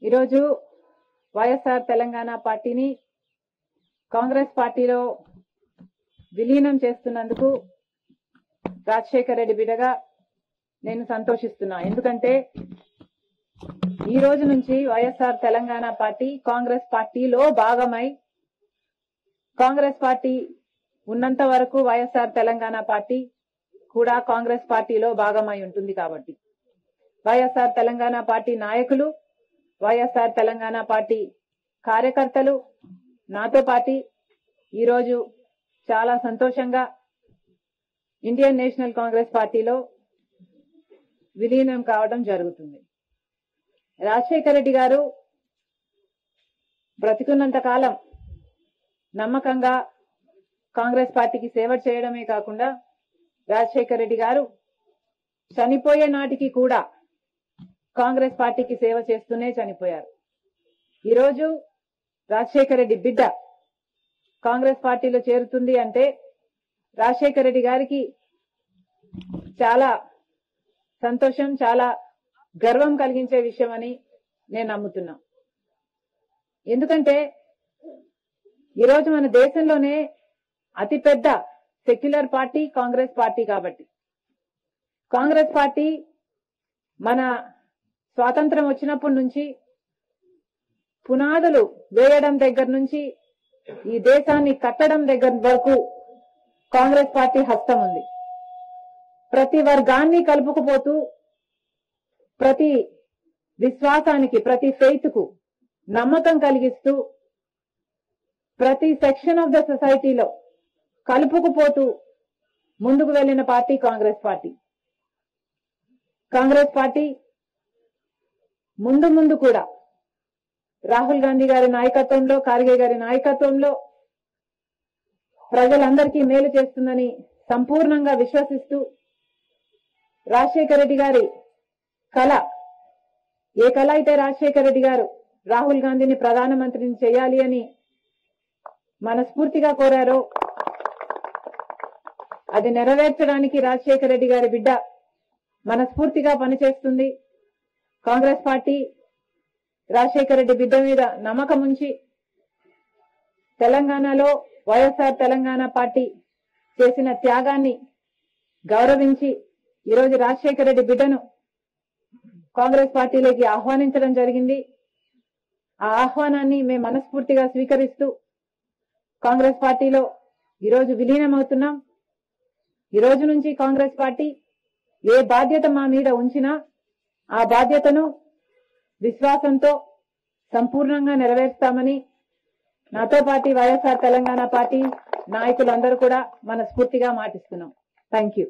ఈరోజు వైఎస్ఆర్ తెలంగాణ పార్టీని కాంగ్రెస్ పార్టీలో విలీనం చేస్తున్నందుకు రాజశేఖర్ రెడ్డి బిడ్డగా నేను సంతోషిస్తున్నా. ఎందుకంటే ఈ రోజు నుంచి వైఎస్ఆర్ తెలంగాణ పార్టీ కాంగ్రెస్ పార్టీలో భాగమై, కాంగ్రెస్ పార్టీ ఉన్నంత వరకు వైఎస్ఆర్ తెలంగాణ పార్టీ కూడా కాంగ్రెస్ పార్టీలో భాగమై ఉంటుంది. కాబట్టి వైఎస్ఆర్ తెలంగాణ పార్టీ నాయకులు, వైఎస్ఆర్ తెలంగాణ పార్టీ కార్యకర్తలు నాతో పాటు ఈరోజు చాలా సంతోషంగా ఇండియన్ నేషనల్ కాంగ్రెస్ పార్టీలో విలీనం కావడం జరుగుతుంది. రాజశేఖర్ రెడ్డి గారు బ్రతికున్నంత కాలం నమ్మకంగా కాంగ్రెస్ పార్టీకి సేవ చేయడమే కాకుండా రాజశేఖర్ రెడ్డి గారు చనిపోయే నాటికి కూడా కాంగ్రెస్ పార్టీకి సేవ చేస్తూనే చనిపోయారు. ఈరోజు రాజశేఖర్ రెడ్డి బిడ్డ కాంగ్రెస్ పార్టీలో చేరుతుంది అంటే రాజశేఖర్ రెడ్డి గారికి చాలా సంతోషం, చాలా గర్వం కలిగించే విషయం అని నేను నమ్ముతున్నా. ఎందుకంటే ఈరోజు మన దేశంలోనే అతిపెద్ద సెక్యులర్ పార్టీ కాంగ్రెస్ పార్టీ. కాబట్టి కాంగ్రెస్ పార్టీ మన స్వాతంత్రం వచ్చినప్పటి నుంచి పునాదులు వేయడం దగ్గర నుంచి ఈ దేశాన్ని కట్టడం దగ్గర వరకు కాంగ్రెస్ పార్టీ హస్తం ఉంది. ప్రతి వర్గాన్ని కలుపుకుపోతూ, ప్రతి విశ్వాసానికి, ప్రతి ఫెయిత్ కు నమ్మకం కలిగిస్తూ, ప్రతి సెక్షన్ ఆఫ్ ద సొసైటీలో కలుపుకుపోతూ ముందుకు వెళ్లిన party Congress party. Congress party ముందు కూడా రాహుల్ గాంధీ గారి నాయకత్వంలో, ఖార్గే గారి నాయకత్వంలో ప్రజలందరికీ మేలు చేస్తుందని సంపూర్ణంగా విశ్వసిస్తూ, రాజశేఖర్ రెడ్డి గారి కళ, ఏ కళ అయితే రాజశేఖర్ రెడ్డి గారు రాహుల్ గాంధీని ప్రధానమంత్రిని చేయాలి అని మనస్ఫూర్తిగా కోరారో అది నెరవేర్చడానికి రాజశేఖర్ రెడ్డి గారి బిడ్డ మనస్ఫూర్తిగా పనిచేస్తుంది. కాంగ్రెస్ పార్టీ రాజశేఖర్ రెడ్డి బిడ్డ మీద నమ్మకం ఉంచి తెలంగాణలో వైఎస్ఆర్ తెలంగాణ పార్టీ చేసిన త్యాగాన్ని గౌరవించి ఈరోజు రాజశేఖర్ రెడ్డి బిడ్డను కాంగ్రెస్ పార్టీలోకి ఆహ్వానించడం జరిగింది. ఆ ఆహ్వానాన్ని మేము మనస్ఫూర్తిగా స్వీకరిస్తూ కాంగ్రెస్ పార్టీలో ఈరోజు విలీనమవుతున్నాం. ఈ రోజు నుంచి కాంగ్రెస్ పార్టీ ఏ బాధ్యత మా మీద ఉంచినా ఆ బాధ్యతను విశ్వాసంతో సంపూర్ణంగా నెరవేర్స్తామని నాతో పాటు వైఎస్ఆర్ తెలంగాణ పార్టీ నాయకులందరూ కూడా మనస్ఫూర్తిగా మాటిస్తున్నాం. Thank you.